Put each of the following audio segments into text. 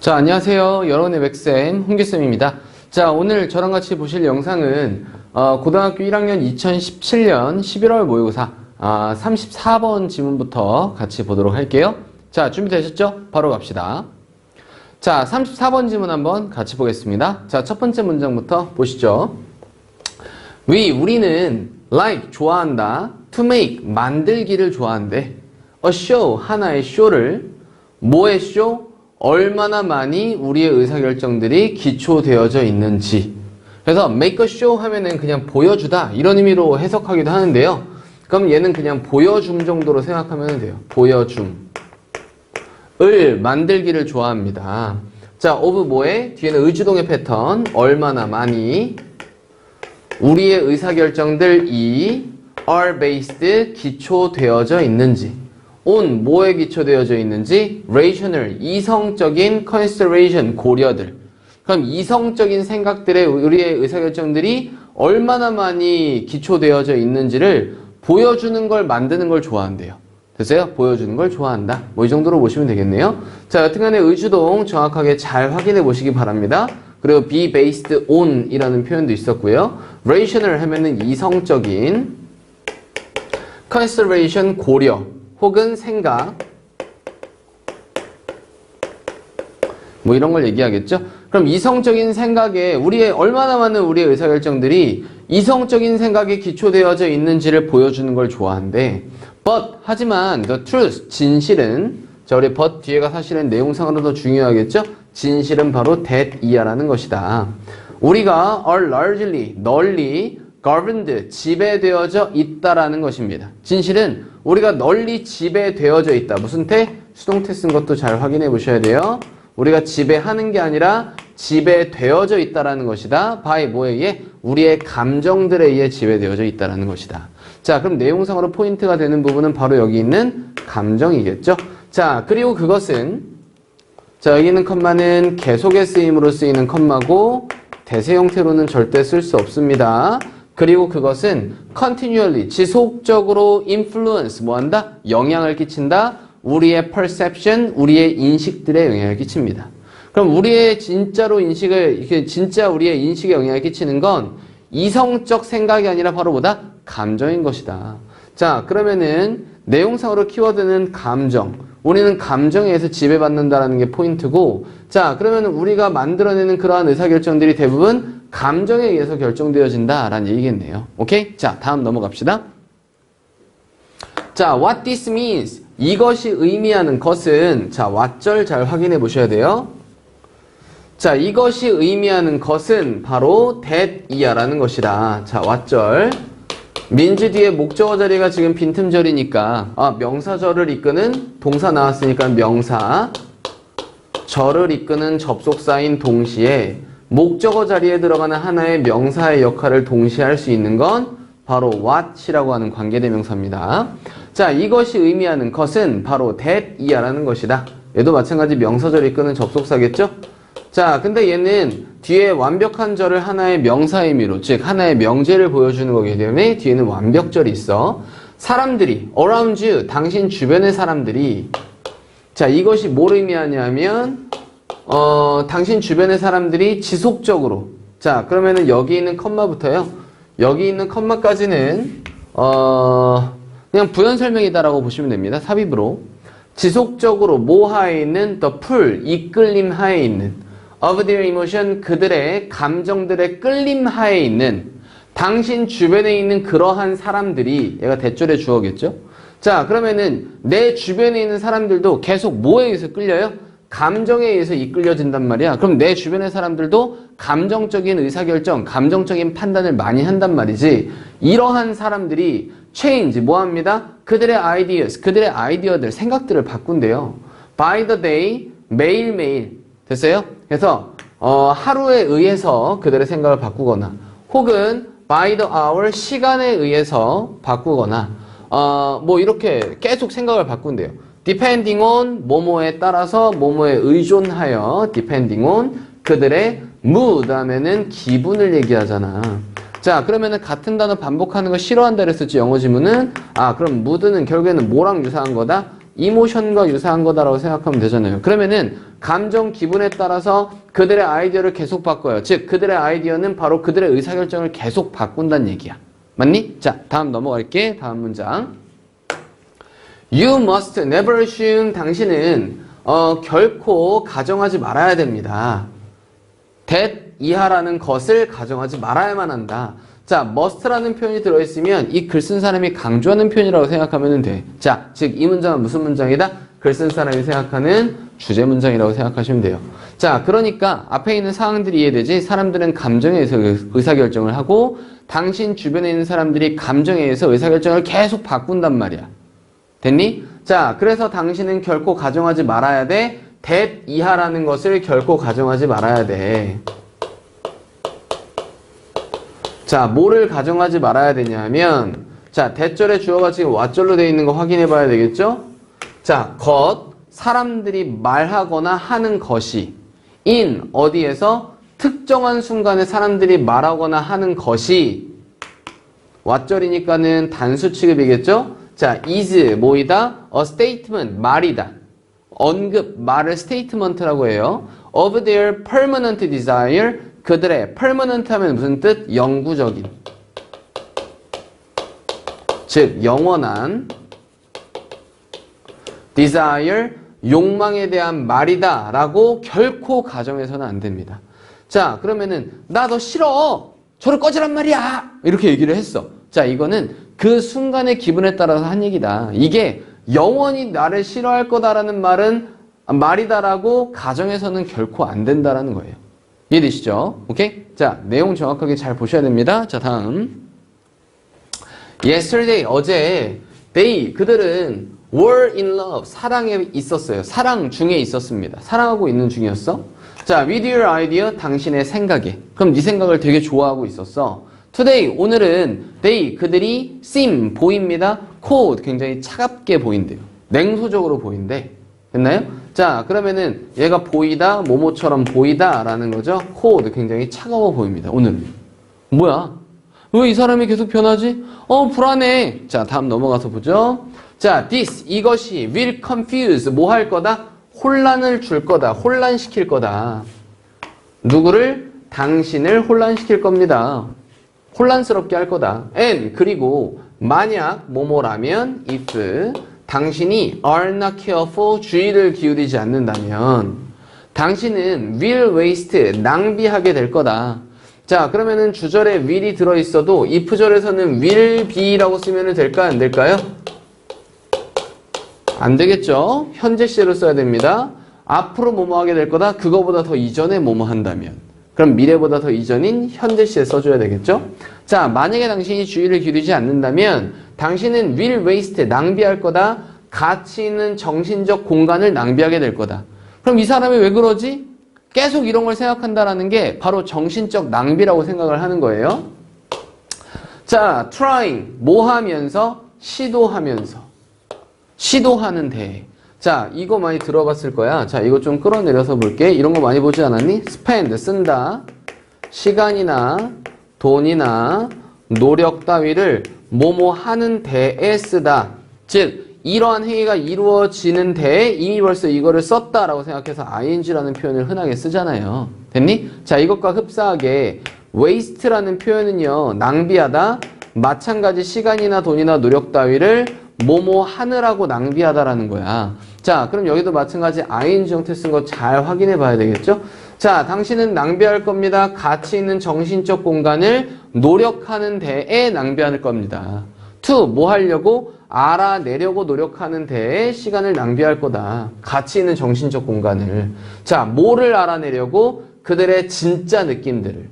자, 안녕하세요. 여러분의 맥쌤 홍규쌤입니다. 자, 오늘 저랑 같이 보실 영상은 고등학교 1학년 2017년 11월 모의고사 34번 지문부터 같이 보도록 할게요. 자, 준비되셨죠? 바로 갑시다. 자, 34번 지문 한번 같이 보겠습니다. 자, 첫 번째 문장부터 보시죠. 우리는 like, 좋아한다. to make, 만들기를 좋아한대. a show, 하나의 쇼를. 뭐의 쇼? 얼마나 많이 우리의 의사결정들이 기초되어져 있는지. 그래서 make a show 하면은 그냥 보여주다 이런 의미로 해석하기도 하는데요. 그럼 얘는 그냥 보여줌 정도로 생각하면 돼요. 보여줌. 을 만들기를 좋아합니다. 자, of 뭐에? 뒤에는 의주동의 패턴. 얼마나 많이 우리의 의사결정들이 are based 기초되어져 있는지. on 뭐에 기초되어져 있는지 rational 이성적인 consideration 고려들. 그럼 이성적인 생각들에 우리의 의사결정들이 얼마나 많이 기초되어져 있는지를 보여주는 걸 만드는 걸 좋아한대요. 됐어요? 보여주는 걸 좋아한다. 뭐 이 정도로 보시면 되겠네요. 자, 여튼간에 의주동 정확하게 잘 확인해 보시기 바랍니다. 그리고 be based on 이라는 표현도 있었고요. rational 하면은 이성적인 consideration 고려 혹은 생각 뭐 이런 걸 얘기하겠죠. 그럼 이성적인 생각에 얼마나 많은 우리의 의사결정들이 이성적인 생각에 기초되어져 있는지를 보여주는 걸 좋아한대. But 하지만 the truth 진실은 자 우리 but 뒤에가 사실은 내용상으로 더 중요하겠죠. 진실은 바로 that 이하라는 것이다. 우리가 are largely 널리 governed 지배되어져 있다라는 것입니다. 진실은 우리가 널리 지배되어져 있다. 무슨 태? 수동태 쓴 것도 잘 확인해 보셔야 돼요. 우리가 지배하는 게 아니라 지배되어져 있다라는 것이다. by 뭐에 의해? 우리의 감정들에 의해 지배되어져 있다라는 것이다. 자, 그럼 내용상으로 포인트가 되는 부분은 바로 여기 있는 감정이겠죠. 자, 그리고 그것은 자, 여기 있는 컴마는 계속의 쓰임으로 쓰이는 컴마고 대세 형태로는 절대 쓸 수 없습니다. 그리고 그것은 continually 지속적으로 influence 뭐한다? 영향을 끼친다. 우리의 perception, 우리의 인식들에 영향을 끼칩니다. 그럼 우리의 진짜 우리의 인식에 영향을 끼치는 건 이성적 생각이 아니라 바로 뭐다? 감정인 것이다. 자, 그러면은 내용상으로 키워드는 감정. 우리는 감정에 의해서 지배받는다라는 게 포인트고, 자, 그러면 우리가 만들어내는 그러한 의사결정들이 대부분 감정에 의해서 결정되어진다라는 얘기겠네요. 오케이? 자, 다음 넘어갑시다. 자, what this means. 이것이 의미하는 것은, 자, what절 잘 확인해 보셔야 돼요. 자, 이것이 의미하는 것은 바로 that 이하라는 것이다. 자, what절. 민주 뒤에 목적어 자리가 지금 빈틈절이니까 명사절을 이끄는 동사 나왔으니까 명사 절을 이끄는 접속사인 동시에 목적어 자리에 들어가는 하나의 명사의 역할을 동시에 할 수 있는 건 바로 what이라고 하는 관계대명사입니다. 자, 이것이 의미하는 것은 바로 that 이하라는 것이다. 얘도 마찬가지 명사절 이끄는 접속사겠죠? 자, 근데 얘는 뒤에 완벽한 절을 하나의 명사 의미로, 즉 하나의 명제를 보여주는 거기 때문에 뒤에는 완벽절이 있어. 사람들이, around you, 당신 주변의 사람들이. 자, 이것이 뭘 의미하냐면 당신 주변의 사람들이 지속적으로. 자, 그러면은 여기 있는 컴마부터요. 여기 있는 컴마까지는 그냥 부연 설명이다라고 보시면 됩니다. 삽입으로. 지속적으로 뭐 하에 있는 the pull, 이끌림 하에 있는 of their emotion, 그들의 감정들의 끌림 하에 있는 당신 주변에 있는 그러한 사람들이 얘가 대절의 주어겠죠? 자, 그러면은 내 주변에 있는 사람들도 계속 뭐에 의해서 끌려요? 감정에 의해서 이끌려진단 말이야. 그럼 내 주변의 사람들도 감정적인 의사결정, 감정적인 판단을 많이 한단 말이지. 이러한 사람들이 change, 뭐 합니다? 그들의 ideas, 그들의 아이디어들, 생각들을 바꾼대요. by the day, 매일매일. 됐어요? 그래서 하루에 의해서 그들의 생각을 바꾸거나 혹은 by the hour, 시간에 의해서 바꾸거나 뭐 이렇게 계속 생각을 바꾼대요. depending on, 뭐뭐에 따라서 뭐뭐에 의존하여 depending on, 그들의 mood 다음에는 기분을 얘기하잖아. 자, 그러면은 같은 단어 반복하는 거 싫어한다 그랬었지, 영어 지문은. 그럼 mood는 결국에는 뭐랑 유사한 거다? 이모션과 유사한 거다라고 생각하면 되잖아요. 그러면은 감정 기분에 따라서 그들의 아이디어를 계속 바꿔요. 즉 그들의 아이디어는 바로 그들의 의사결정을 계속 바꾼다는 얘기야. 맞니? 자, 다음 넘어갈게. 다음 문장. You must never assume. 당신은 결코 가정하지 말아야 됩니다. that 이하라는 것을 가정하지 말아야만 한다. 자, must라는 표현이 들어있으면 이 글 쓴 사람이 강조하는 표현이라고 생각하면 돼. 자, 즉 이 문장은 무슨 문장이다? 글 쓴 사람이 생각하는 주제 문장이라고 생각하시면 돼요. 자, 그러니까 앞에 있는 사항들이 이해되지? 사람들은 감정에 의해서 의사결정을 하고 당신 주변에 있는 사람들이 감정에 의해서 의사결정을 계속 바꾼단 말이야. 됐니? 자, 그래서 당신은 결코 가정하지 말아야 돼. that 이하라는 것을 결코 가정하지 말아야 돼. 자, 뭐를 가정하지 말아야 되냐면, 자, 대절의 주어가 지금 what절로 되어 있는 거 확인해 봐야 되겠죠? 자, 사람들이 말하거나 하는 것이, in, 어디에서? 특정한 순간에 사람들이 말하거나 하는 것이, what절이니까는 단수 취급이겠죠? 자, is, 뭐이다? a statement, 말이다. 언급, 말을 statement라고 해요. of their permanent desire, 그들의 permanent 하면 무슨 뜻? 영구적인. 즉, 영원한 desire, 욕망에 대한 말이다 라고 결코 가정해서는 안 됩니다. 자, 그러면은 나 너 싫어! 저를 꺼지란 말이야! 이렇게 얘기를 했어. 자, 이거는 그 순간의 기분에 따라서 한 얘기다. 이게 영원히 나를 싫어할 거다라는 말이다라고 가정해서는 결코 안 된다라는 거예요. 이해되시죠? 오케이? 자, 내용 정확하게 잘 보셔야 됩니다. 자, 다음. Yesterday, 어제, 그들은 were in love, 사랑에 있었어요. 사랑 중에 있었습니다. 사랑하고 있는 중이었어. 자, with your idea, 당신의 생각에. 그럼 네 생각을 되게 좋아하고 있었어. Today, 오늘은 그들이 seem, 보입니다. cold, 굉장히 차갑게 보인대요. 냉소적으로 보인대. 됐나요? 자, 그러면은 얘가 보이다, 뭐뭐처럼 보이다 라는 거죠. cold, 굉장히 차가워 보입니다. 오늘은. 뭐야? 왜 이 사람이 계속 변하지? 불안해. 자, 다음 넘어가서 보죠. 자, this, 이것이 will confuse, 뭐 할 거다? 혼란을 줄 거다. 혼란시킬 거다. 누구를? 당신을 혼란시킬 겁니다. 혼란스럽게 할 거다. and, 그리고 만약 뭐뭐라면 if 당신이 are not careful, 주의를 기울이지 않는다면 당신은 will waste, 낭비하게 될 거다. 자, 그러면은 주절에 will이 들어있어도 if절에서는 will be라고 쓰면 될까요? 안 될까요? 안 되겠죠? 현재 시제로 써야 됩니다. 앞으로 뭐뭐 하게 될 거다? 그거보다 더 이전에 뭐뭐 한다면. 그럼 미래보다 더 이전인 현재 시제 써줘야 되겠죠? 자, 만약에 당신이 주의를 기울이지 않는다면 당신은 will waste, 낭비할 거다. 가치 있는 정신적 공간을 낭비하게 될 거다. 그럼 이 사람이 왜 그러지? 계속 이런 걸 생각한다라는 게 바로 정신적 낭비라고 생각을 하는 거예요. 자, trying, 뭐 하면서? 시도하면서. 시도하는 데. 자, 이거 많이 들어봤을 거야. 자, 이거 좀 끌어내려서 볼게. 이런 거 많이 보지 않았니? spend, 쓴다. 시간이나 돈이나 노력 따위를 뭐뭐 하는 데에 쓰다. 즉, 이러한 행위가 이루어지는 데에 이미 벌써 이거를 썼다라고 생각해서 ing라는 표현을 흔하게 쓰잖아요. 됐니? 자, 이것과 흡사하게 waste라는 표현은요, 낭비하다, 마찬가지 시간이나 돈이나 노력 따위를 뭐뭐 하느라고 낭비하다라는 거야. 자, 그럼 여기도 마찬가지 ing 형태 쓴 거 잘 확인해 봐야 되겠죠? 자, 당신은 낭비할 겁니다. 가치 있는 정신적 공간을 노력하는 데에 낭비할 겁니다. to, 뭐 하려고? 알아내려고 노력하는 데에 시간을 낭비할 거다. 가치 있는 정신적 공간을. 자, 뭐를 알아내려고? 그들의 진짜 느낌들을.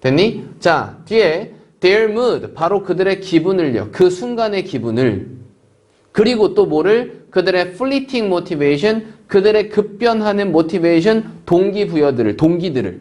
됐니? 자, 뒤에 their mood, 바로 그들의 기분을요. 그 순간의 기분을. 그리고 또 뭐를? 그들의 fleeting motivation, 그들의 급변하는 motivation, 동기들을.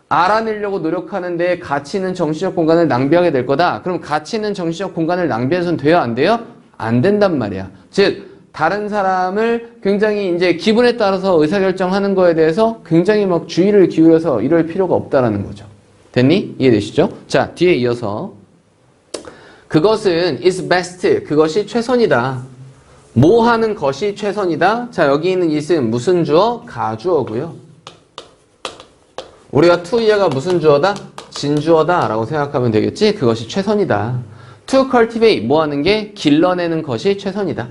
알아내려고 노력하는 데 가치 있는 정신적 공간을 낭비하게 될 거다. 그럼 가치 있는 정신적 공간을 낭비해서는 돼요? 안 돼요? 안 된단 말이야. 즉, 다른 사람을 굉장히 이제 기분에 따라서 의사결정하는 거에 대해서 굉장히 막 주의를 기울여서 이럴 필요가 없다라는 거죠. 됐니? 이해되시죠? 자, 뒤에 이어서 그것은 is best, 그것이 최선이다. 뭐 하는 것이 최선이다. 자, 여기 있는 it은 무슨 주어? 가주어고요. 우리가 to here가 무슨 주어다? 진주어다 라고 생각하면 되겠지? 그것이 최선이다. to cultivate 뭐 하는 게? 길러내는 것이 최선이다.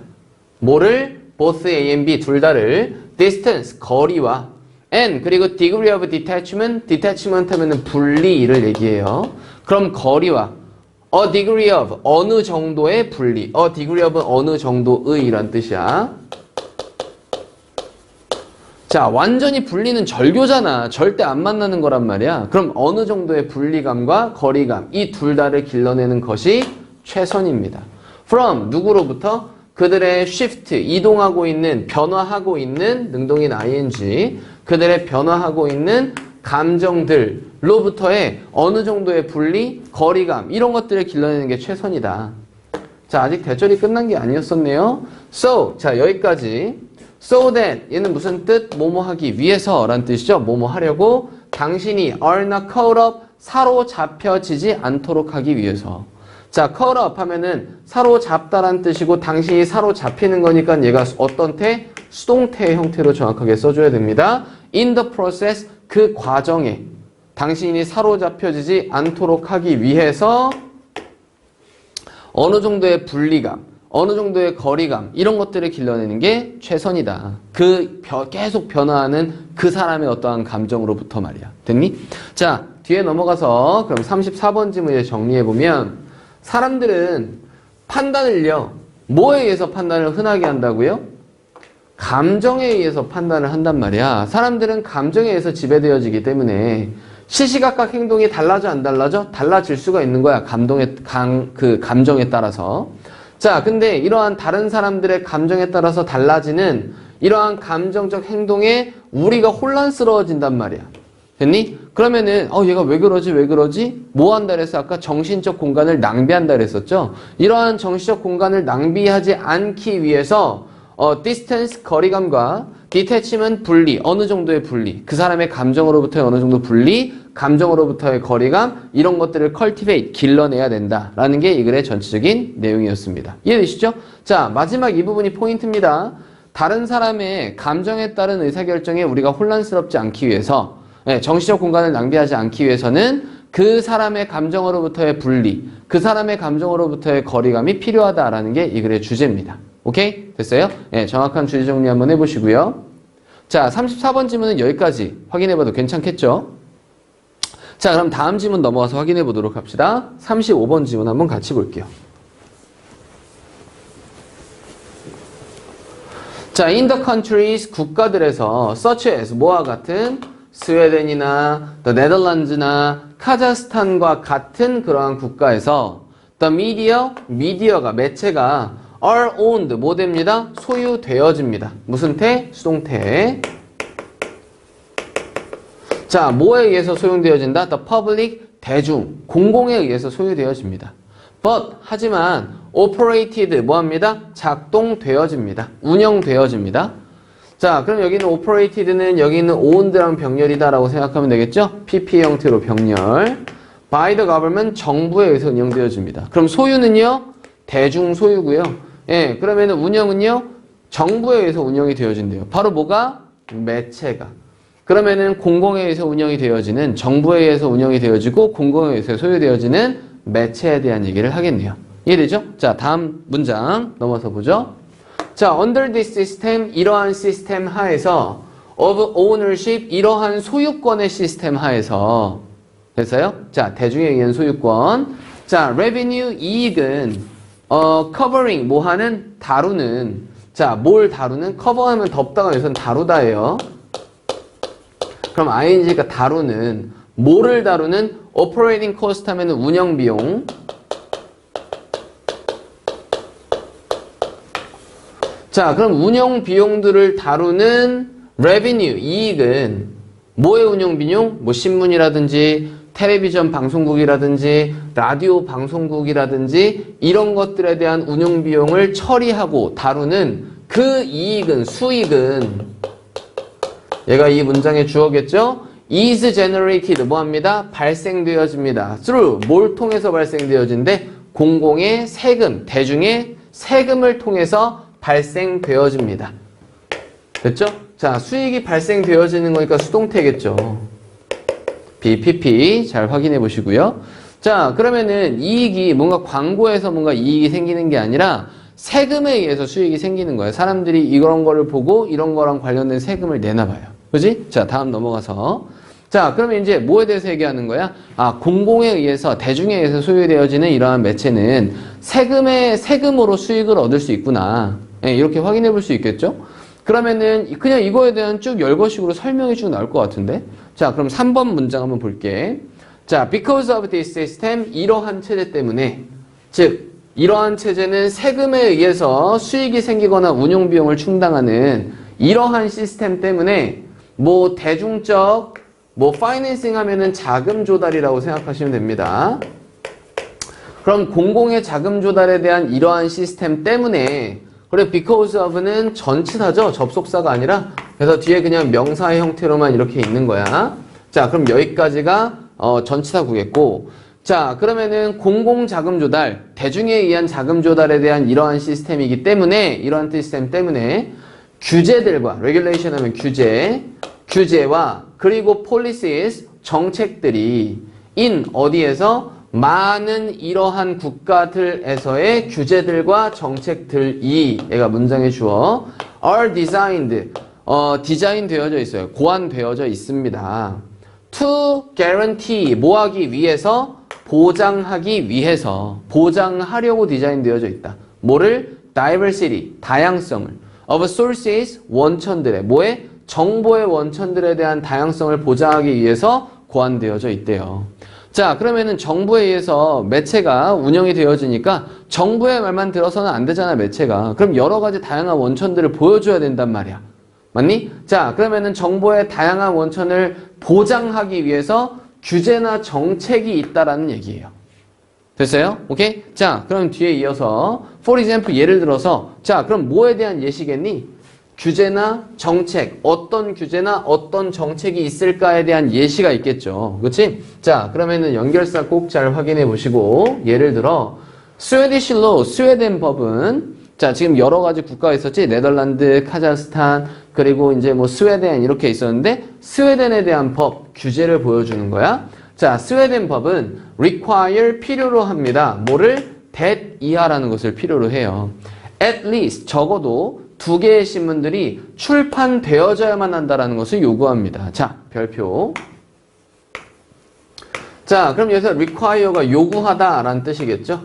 뭐를? both A and B 둘 다를 distance 거리와 and 그리고 degree of detachment detachment 하면은 분리를 얘기해요. 그럼 거리와 a degree of 어느 정도의 분리 a degree of 어느 정도의 이란 뜻이야. 자, 완전히 분리는 절교잖아. 절대 안 만나는 거란 말이야. 그럼 어느 정도의 분리감과 거리감 이 둘 다를 길러내는 것이 최선입니다. from 누구로부터? 그들의 shift 이동하고 있는 변화하고 있는 능동인 ing 그들의 변화하고 있는 감정들로부터의 어느 정도의 분리, 거리감 이런 것들을 길러내는 게 최선이다. 자, 아직 대절이 끝난 게 아니었었네요. So, 자 여기까지 so that 얘는 무슨 뜻? 뭐뭐 하기 위해서 라는 뜻이죠. 뭐뭐 하려고 당신이 are not caught up 사로잡혀지지 않도록 하기 위해서. 자, caught up 하면은 사로잡다라는 뜻이고 당신이 사로잡히는 거니까 얘가 어떤 태? 수동태의 형태로 정확하게 써줘야 됩니다. in the process 그 과정에 당신이 사로잡혀지지 않도록 하기 위해서 어느 정도의 분리감 어느 정도의 거리감 이런 것들을 길러내는 게 최선이다. 계속 변화하는 그 사람의 어떠한 감정으로부터 말이야. 됐니? 자, 뒤에 넘어가서 그럼 34번 질문을 정리해보면 사람들은 판단을요. 뭐에 의해서 판단을 흔하게 한다고요? 감정에 의해서 판단을 한단 말이야. 사람들은 감정에 의해서 지배되어지기 때문에 시시각각 행동이 달라져 안 달라져? 달라질 수가 있는 거야. 감정에 따라서. 자, 근데 이러한 다른 사람들의 감정에 따라서 달라지는 이러한 감정적 행동에 우리가 혼란스러워진단 말이야. 됐니? 그러면은 얘가 왜 그러지? 뭐 한다 그랬어? 아까 정신적 공간을 낭비한다 그랬었죠? 이러한 정신적 공간을 낭비하지 않기 위해서 distance, 거리감과 detachment, 분리, 어느 정도의 분리, 그 사람의 감정으로부터의 어느 정도 분리, 감정으로부터의 거리감, 이런 것들을 cultivate, 길러내야 된다라는 게 이 글의 전체적인 내용이었습니다. 이해되시죠? 자, 마지막 이 부분이 포인트입니다. 다른 사람의 감정에 따른 의사결정에 우리가 혼란스럽지 않기 위해서, 정신적 공간을 낭비하지 않기 위해서는 그 사람의 감정으로부터의 분리, 그 사람의 감정으로부터의 거리감이 필요하다라는 게 이 글의 주제입니다. 오케이? 됐어요? 정확한 주제 정리 한번 해보시고요. 자, 34번 질문은 여기까지 확인해봐도 괜찮겠죠? 자, 그럼 다음 질문 넘어가서 확인해 보도록 합시다. 35번 질문 한번 같이 볼게요. 자, in the countries, 국가들에서 such as 뭐와 같은 스웨덴이나 the 네덜란드나 카자흐스탄과 같은 그러한 국가에서 the 미디어가 매체가 are owned 뭐 됩니다? 소유되어집니다. 무슨 태? 수동태. 자, 뭐에 의해서 소유되어진다? The public, 대중, 공공에 의해서 소유되어집니다. But, 하지만 operated, 뭐합니다? 작동되어집니다. 운영되어집니다. 자, 그럼 여기는 operated는 여기는 owned랑 병렬이다라고 생각하면 되겠죠? PP 형태로 병렬. By the government, 정부에 의해서 운영되어집니다. 그럼 소유는요? 대중 소유고요. 그러면 운영은요? 정부에 의해서 운영이 되어진대요. 바로 뭐가? 매체가. 그러면은 공공에 의해서 운영이 되어지는 정부에 의해서 운영이 되어지고 공공에 의해서 소유되어지는 매체에 대한 얘기를 하겠네요. 이해되죠? 자, 다음 문장 넘어서 보죠. 자, under this system 이러한 시스템 하에서 of ownership 이러한 소유권의 시스템 하에서 됐어요? 자, 대중에 의한 소유권. 자, revenue 이익은 covering 뭐 하는 다루는 자, 뭘 다루는 cover하면 덮다가 여기서는 다루다예요. 그럼 ing가 다루는 뭐를 다루는 operating cost 하면은 운영 비용. 자, 그럼 운영 비용들을 다루는 revenue 이익은 뭐의 운영 비용? 뭐 신문이라든지 텔레비전 방송국이라든지 라디오 방송국이라든지 이런 것들에 대한 운영 비용을 처리하고 다루는 그 이익은 수익은 얘가 이 문장의 주어겠죠? is generated 뭐합니다? 발생되어집니다. through 뭘 통해서 발생되어진대? 공공의 세금, 대중의 세금을 통해서 발생되어집니다. 됐죠? 자, 수익이 발생되어지는 거니까 수동태겠죠. BPP 잘 확인해 보시고요. 자, 그러면은 이익이 뭔가 광고에서 뭔가 이익이 생기는 게 아니라 세금에 의해서 수익이 생기는 거예요. 사람들이 이런 거를 보고 이런 거랑 관련된 세금을 내나 봐요. 그지? 자, 다음 넘어가서. 자, 그러면 이제 뭐에 대해서 얘기하는 거야? 아, 공공에 의해서, 대중에 의해서 소유되어지는 이러한 매체는 세금으로 수익을 얻을 수 있구나. 네, 이렇게 확인해 볼 수 있겠죠? 그러면은 그냥 이거에 대한 쭉 열거식으로 설명이 쭉 나올 것 같은데. 자, 그럼 3번 문장 한번 볼게. 자, because of this system, 이러한 체제 때문에, 즉 이러한 체제는 세금에 의해서 수익이 생기거나 운용 비용을 충당하는 이러한 시스템 때문에 뭐 대중적 뭐 파이낸싱 하면은 자금 조달이라고 생각하시면 됩니다. 그럼 공공의 자금 조달에 대한 이러한 시스템 때문에, 그래 because of는 전치사죠. 접속사가 아니라. 그래서 뒤에 그냥 명사의 형태로만 이렇게 있는 거야. 자, 그럼 여기까지가 전치사구겠고, 자, 그러면은 공공 자금 조달, 대중에 의한 자금 조달에 대한 이러한 시스템이기 때문에, 이러한 시스템 때문에 규제들과, regulation 하면 규제와 그리고 policies, 정책들이 어디에서 많은 이러한 국가들에서의 규제들과 정책들이, 얘가 문장의 주어, are designed, 디자인 되어져 있어요. 고안되어져 있습니다. to guarantee, 뭐하기 위해서? 보장하기 위해서, 보장하려고 디자인되어져 있다. 뭐를? diversity, 다양성을, of sources, 원천들의, 뭐에? 정보의 원천들에 대한 다양성을 보장하기 위해서 고안되어져 있대요. 자, 그러면은 정부에 의해서 매체가 운영이 되어지니까 정부의 말만 들어서는 안 되잖아, 매체가. 그럼 여러 가지 다양한 원천들을 보여줘야 된단 말이야. 맞니? 자, 그러면은 정보의 다양한 원천을 보장하기 위해서 규제나 정책이 있다라는 얘기예요. 됐어요? 오케이? 자, 그럼 뒤에 이어서 for example, 예를 들어서, 자, 그럼 뭐에 대한 예시겠니? 규제나 정책, 어떤 규제나 어떤 정책이 있을까에 대한 예시가 있겠죠. 그치? 자, 그러면은 연결사 꼭 잘 확인해 보시고, 예를 들어 스웨디시 로, 스웨덴 법은, 자, 지금 여러 가지 국가가 있었지. 네덜란드, 카자흐스탄, 그리고 이제 뭐 스웨덴 이렇게 있었는데, 스웨덴에 대한 법, 규제를 보여주는 거야. 자, 스웨덴 법은 require, 필요로 합니다. 뭐를? that 이하라는 것을 필요로 해요. at least, 적어도 2개의 신문들이 출판되어져야만 한다라는 것을 요구합니다. 자, 별표. 자, 그럼 여기서 require가 요구하다라는 뜻이겠죠?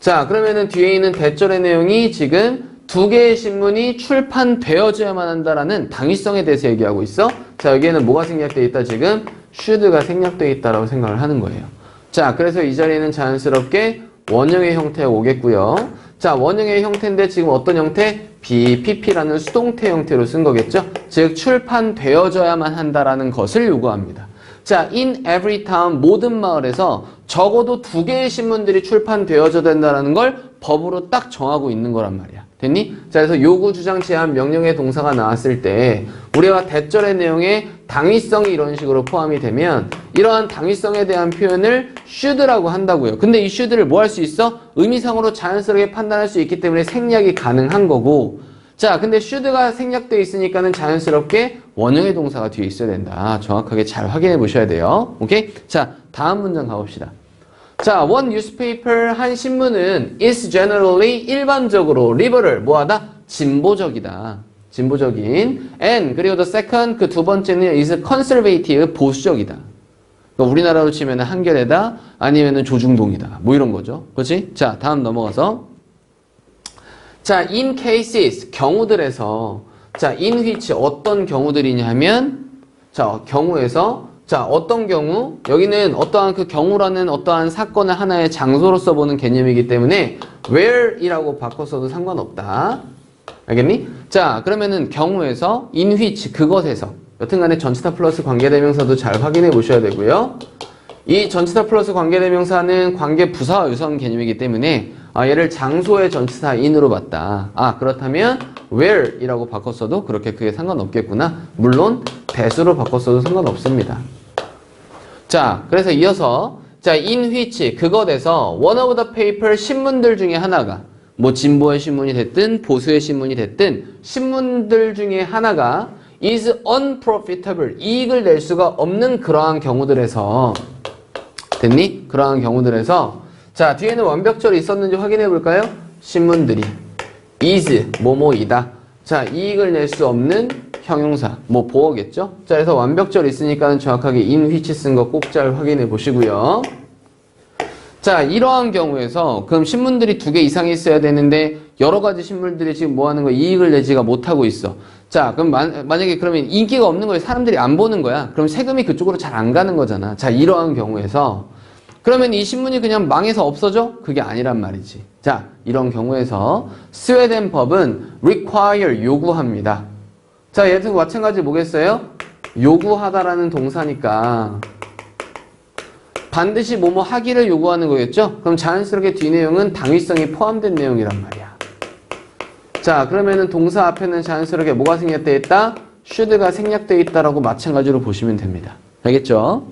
자, 그러면은 뒤에 있는 대절의 내용이 지금 2개의 신문이 출판되어져야만 한다라는 당위성에 대해서 얘기하고 있어. 자, 여기에는 뭐가 생략되어 있다? 지금 should가 생략되어 있다라고 생각을 하는 거예요. 자, 그래서 이 자리에는 자연스럽게 원형의 형태가 오겠고요. 자, 원형의 형태인데 지금 어떤 형태? BPP라는 수동태 형태로 쓴 거겠죠? 즉, 출판되어져야만 한다라는 것을 요구합니다. 자, in every town, 모든 마을에서 적어도 2개의 신문들이 출판되어져야 된다는 걸 법으로 딱 정하고 있는 거란 말이야. 됐니? 자, 그래서 요구, 주장, 제한, 명령의 동사가 나왔을 때 우리가 대절의 내용에 당위성이 이런 식으로 포함이 되면 이러한 당위성에 대한 표현을 should라고 한다고요. 근데 이 should를 뭐 할 수 있어? 의미상으로 자연스럽게 판단할 수 있기 때문에 생략이 가능한 거고, 자, 근데 should가 생략되어 있으니까는 자연스럽게 원형의 동사가 뒤에 있어야 된다. 정확하게 잘 확인해 보셔야 돼요. 오케이? 자, 다음 문장 가봅시다. 자, one newspaper, 한 신문은 is generally, 일반적으로, liberal, 뭐하다? 진보적이다. 진보적인. and, 그리고 the second, 그 두 번째는 is conservative, 보수적이다. 그러니까 우리나라로 치면 한겨레다, 아니면 조중동이다. 뭐 이런 거죠. 그렇지? 자, 다음 넘어가서. 자, in cases, 경우들에서, 자, in which, 어떤 경우들이냐 하면, 자, 경우에서, 자, 어떤 경우? 여기는 어떠한 그 경우라는 어떠한 사건을 하나의 장소로서 보는 개념이기 때문에 where이라고 바꿨어도 상관없다. 알겠니? 자, 그러면은 경우에서 in which, 그것에서. 여튼간에 전치사 플러스 관계대명사도 잘 확인해 보셔야 되고요. 이 전치사 플러스 관계대명사는 관계 부사와 유사한 개념이기 때문에 얘를 장소의 전치사 in으로 봤다. 그렇다면 where이라고 바꿨어도 그렇게 크게 상관없겠구나. 물론 대수로 바꿨어도 상관없습니다. 자, 그래서 이어서 자, in which, 그것에서 one of the paper, 신문들 중에 하나가 뭐 진보의 신문이 됐든 보수의 신문이 됐든 신문들 중에 하나가 is unprofitable, 이익을 낼 수가 없는 그러한 경우들에서 됐니? 그러한 경우들에서 자, 뒤에는 완벽절이 있었는지 확인해 볼까요? 신문들이 is 뭐뭐이다. 자, 이익을 낼 수 없는 형용사, 뭐 보어겠죠? 자, 그래서 완벽절 있으니까는 정확하게 in which 쓴 거 꼭 잘 확인해 보시고요. 자, 이러한 경우에서 그럼 신문들이 2개 이상이 있어야 되는데 여러 가지 신문들이 지금 뭐 하는 거야? 이익을 내지가 못하고 있어. 자, 그럼 만약에 그러면 인기가 없는 거예요. 사람들이 안 보는 거야. 그럼 세금이 그쪽으로 잘 안 가는 거잖아. 자, 이러한 경우에서 그러면 이 신문이 그냥 망해서 없어져? 그게 아니란 말이지. 자, 이런 경우에서 스웨덴 법은 require, 요구합니다. 자, 얘도 마찬가지 뭐겠어요? 요구하다라는 동사니까 반드시 뭐뭐 하기를 요구하는 거겠죠? 그럼 자연스럽게 뒤 내용은 당위성이 포함된 내용이란 말이야. 자, 그러면은 동사 앞에는 자연스럽게 뭐가 생략되어 있다? should가 생략되어 있다라고 마찬가지로 보시면 됩니다. 알겠죠?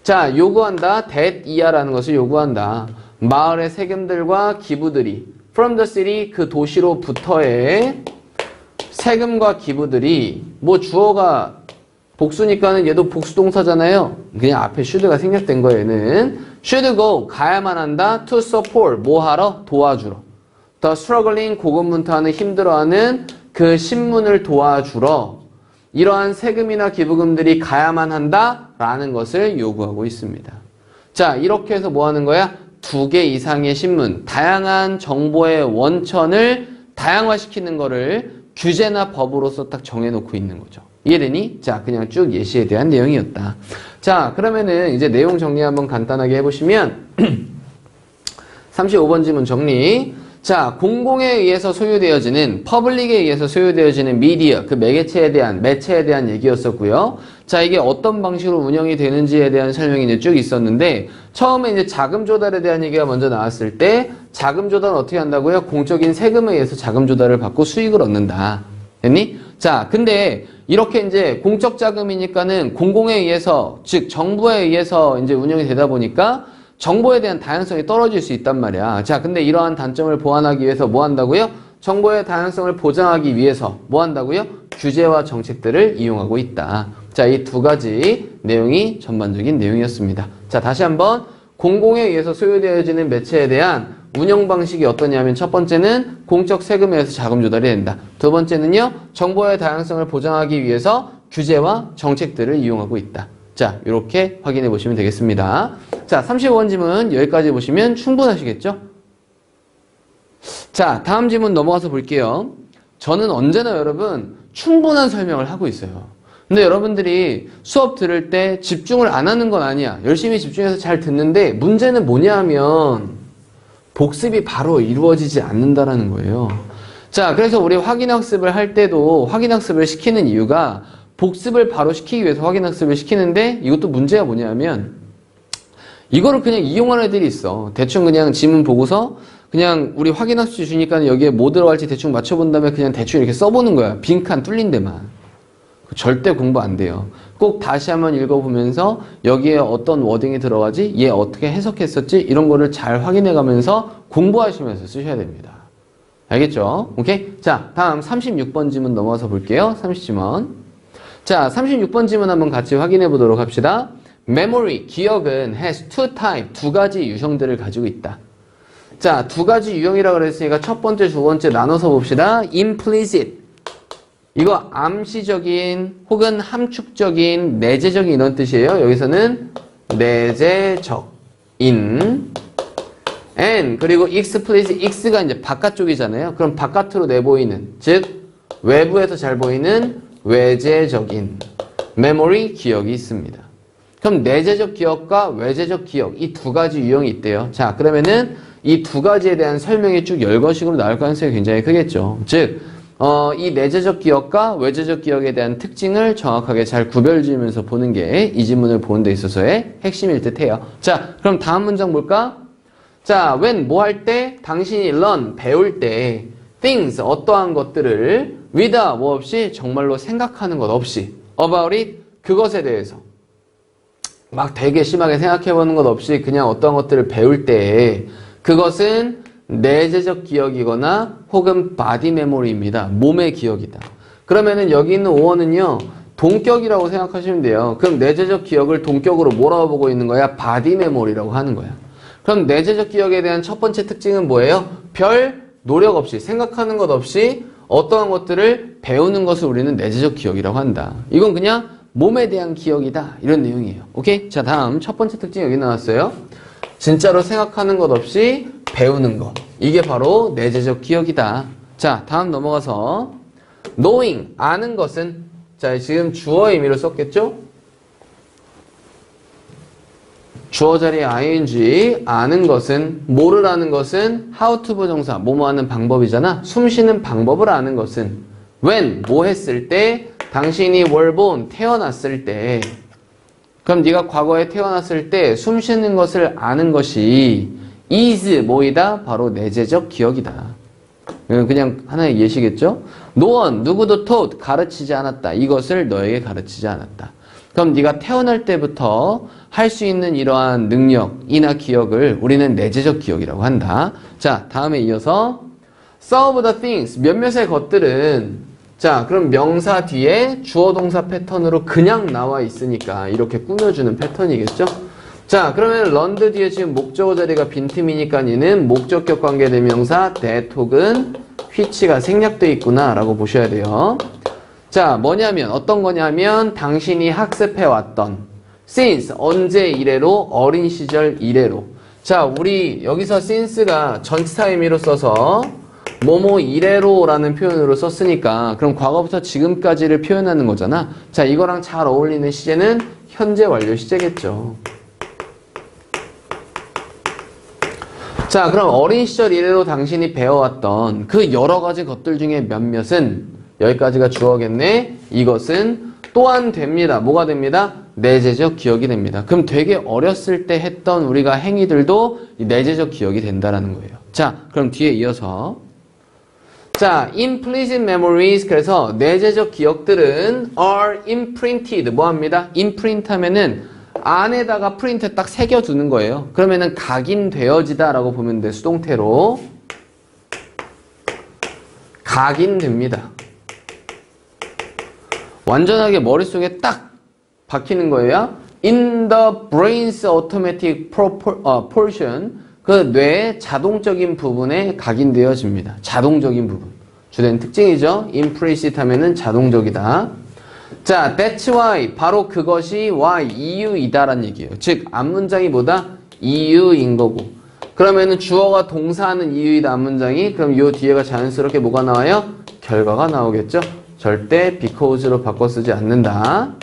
자, 요구한다. that 이하라는 것을 요구한다. 마을의 세금들과 기부들이 from the city, 그 도시로부터의 세금과 기부들이 뭐 주어가 복수니까는 얘도 복수동사잖아요. 그냥 앞에 should가 생략된 거예요. 얘는 should go, 가야만 한다. to support, 뭐 하러? 도와주러. the struggling, 고군분투하는, 힘들어하는 그 신문을 도와주러 이러한 세금이나 기부금들이 가야만 한다라는 것을 요구하고 있습니다. 자, 이렇게 해서 뭐 하는 거야? 2개 이상의 신문, 다양한 정보의 원천을 다양화시키는 거를 규제나 법으로서 딱 정해놓고 있는 거죠. 이해되니? 자, 그냥 쭉 예시에 대한 내용이었다. 자, 그러면은 이제 내용 정리 한번 간단하게 해보시면 35번 지문 정리. 자, 공공에 의해서 소유되어지는, 퍼블릭에 의해서 소유되어지는 미디어, 그 매개체에 대한 얘기였었고요. 자, 이게 어떤 방식으로 운영이 되는지에 대한 설명이 이제 쭉 있었는데, 처음에 이제 자금 조달에 대한 얘기가 먼저 나왔을 때, 자금 조달은 어떻게 한다고요? 공적인 세금에 의해서 자금 조달을 받고 수익을 얻는다. 됐니? 자, 근데 이렇게 이제 공적 자금이니까는 공공에 의해서, 즉 정부에 의해서 이제 운영이 되다 보니까 정보에 대한 다양성이 떨어질 수 있단 말이야. 자, 근데 이러한 단점을 보완하기 위해서 뭐 한다고요? 정보의 다양성을 보장하기 위해서 뭐 한다고요? 규제와 정책들을 이용하고 있다. 자, 이 2가지 내용이 전반적인 내용이었습니다. 자, 다시 한번 공공에 의해서 소유되어지는 매체에 대한 운영 방식이 어떠냐면 첫 번째는 공적 세금에 의해서 자금 조달이 된다. 두 번째는요, 정보의 다양성을 보장하기 위해서 규제와 정책들을 이용하고 있다. 자, 이렇게 확인해 보시면 되겠습니다. 자, 35번 지문 여기까지 보시면 충분하시겠죠? 자, 다음 지문 넘어가서 볼게요. 저는 언제나 여러분 충분한 설명을 하고 있어요. 근데 여러분들이 수업 들을 때 집중을 안 하는 건 아니야. 열심히 집중해서 잘 듣는데 문제는 뭐냐 하면 복습이 바로 이루어지지 않는다라는 거예요. 자, 그래서 우리 확인학습을 할 때도 확인학습을 시키는 이유가 복습을 바로 시키기 위해서 확인학습을 시키는데 이것도 문제가 뭐냐면 이거를 그냥 이용하는 애들이 있어. 대충 그냥 지문 보고서 그냥 우리 확인학습 주니까 여기에 뭐 들어갈지 대충 맞춰본 다음에 그냥 대충 이렇게 써보는 거야. 빈칸 뚫린 데만. 절대 공부 안 돼요. 꼭 다시 한번 읽어보면서 여기에 어떤 워딩이 들어가지? 얘 어떻게 해석했었지? 이런 거를 잘 확인해가면서 공부하시면서 쓰셔야 됩니다. 알겠죠? 오케이? 자, 다음 36번 지문 넘어서 볼게요. 30지문. 자, 36번 지문 한번 같이 확인해 보도록 합시다. memory, 기억은 has two type, 2가지 유형들을 가지고 있다. 자, 2가지 유형이라고 그랬으니까 첫 번째, 두 번째 나눠서 봅시다. implicit. 이거 암시적인 혹은 함축적인, 내재적인 이런 뜻이에요. 여기서는 내재적인. and 그리고 explicit, x가 이제 바깥쪽이잖아요. 그럼 바깥으로 내보이는, 즉 외부에서 잘 보이는 외재적인 memory, 기억이 있습니다. 그럼 내재적 기억과 외재적 기억, 이 2가지 유형이 있대요. 자, 그러면은 이 2가지에 대한 설명이 쭉 열거식으로 나올 가능성이 굉장히 크겠죠. 즉 이 내재적 기억과 외재적 기억에 대한 특징을 정확하게 잘 구별지으면서 보는 게 이 지문을 보는 데 있어서의 핵심일 듯해요. 자, 그럼 다음 문장 볼까? 자, when 뭐 할 때? 당신이 learn, 배울 때 things, 어떠한 것들을 without, 뭐 없이, 정말로 생각하는 것 없이 about it, 그것에 대해서 막 되게 심하게 생각해보는 것 없이 그냥 어떠한 것들을 배울 때 그것은 내재적 기억이거나 혹은 바디 메모리입니다. 몸의 기억이다. 그러면은 여기 있는 5어는요. 동격이라고 생각하시면 돼요. 그럼 내재적 기억을 동격으로 뭐라고 보고 있는 거야? 바디 메모리라고 하는 거야. 그럼 내재적 기억에 대한 첫 번째 특징은 뭐예요? 별 노력 없이 생각하는 것 없이 어떠한 것들을 배우는 것을 우리는 내재적 기억이라고 한다. 이건 그냥 몸에 대한 기억이다. 이런 내용이에요. 오케이? 자, 다음 첫 번째 특징 여기 나왔어요. 진짜로 생각하는 것 없이 배우는 것. 이게 바로 내재적 기억이다. 자, 다음 넘어가서 knowing, 아는 것은 자, 지금 주어의 의미로 썼겠죠? 주어 자리에 ing, 아는 것은, 모르라는 것은 how to 부정사, 뭐뭐 하는 방법이잖아. 숨 쉬는 방법을 아는 것은 when, 뭐 했을 때, 당신이 were born, 태어났을 때. 그럼 네가 과거에 태어났을 때 숨 쉬는 것을 아는 것이 is, 뭐이다? 바로 내재적 기억이다. 그냥 하나의 예시겠죠? No one, 누구도 taught, 가르치지 않았다. 이것을 너에게 가르치지 않았다. 그럼 네가 태어날 때부터 할 수 있는 이러한 능력이나 기억을 우리는 내재적 기억이라고 한다. 자, 다음에 이어서 some of the things, 몇몇의 것들은 자, 그럼 명사 뒤에 주어 동사 패턴으로 그냥 나와 있으니까 이렇게 꾸며주는 패턴이겠죠? 자, 그러면 learned 뒤에 지금 목적어 자리가 빈틈이니까 얘는 목적격 관계대명사 that 혹은 which가 생략되어 있구나 라고 보셔야 돼요. 자, 뭐냐면 어떤 거냐면 당신이 학습해왔던 since, 언제 이래로, 어린 시절 이래로. 자, 우리 여기서 since가 전치사 의미로 써서 뭐뭐 이래로 라는 표현으로 썼으니까 그럼 과거부터 지금까지를 표현하는 거잖아. 자, 이거랑 잘 어울리는 시제는 현재 완료 시제겠죠. 자, 그럼 어린 시절 이래로 당신이 배워왔던 그 여러 가지 것들 중에 몇몇은 여기까지가 주어겠네. 이것은 또한 됩니다. 뭐가 됩니다? 내재적 기억이 됩니다. 그럼 되게 어렸을 때 했던 우리가 행위들도 내재적 기억이 된다라는 거예요. 자, 그럼 뒤에 이어서 자, implicit memories. 그래서 내재적 기억들은 are imprinted. 뭐 합니다? imprint 하면은 안에다가 프린트 딱 새겨두는 거예요. 그러면은 각인되어지다 라고 보면 돼. 수동태로. 각인됩니다. 완전하게 머릿속에 딱 박히는 거예요. In the brain's automatic portion. 그 뇌의 자동적인 부분에 각인되어집니다. 자동적인 부분. 주된 특징이죠. implicit 하면은 자동적이다. 자, that's why. 바로 그것이 why, 이유이다라는 얘기예요. 즉, 앞문장이 뭐다? 이유인 거고. 그러면은 주어가 동사하는 이유이다, 앞문장이. 그럼 요 뒤에가 자연스럽게 뭐가 나와요? 결과가 나오겠죠? 절대 because로 바꿔 쓰지 않는다.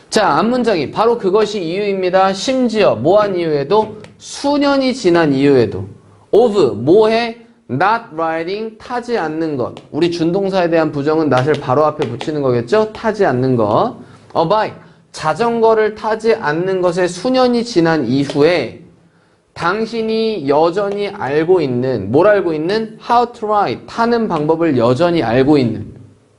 자, 앞문장이 바로 그것이 이유입니다. 심지어 뭐한 이유에도 수년이 지난 이유에도 of 뭐해? not riding 타지 않는 것. 우리 준동사에 대한 부정은 not을 바로 앞에 붙이는 거겠죠? 타지 않는 것. a bike 자전거를 타지 않는 것에 수년이 지난 이후에 당신이 여전히 알고 있는 뭘 알고 있는? how to ride 타는 방법을 여전히 알고 있는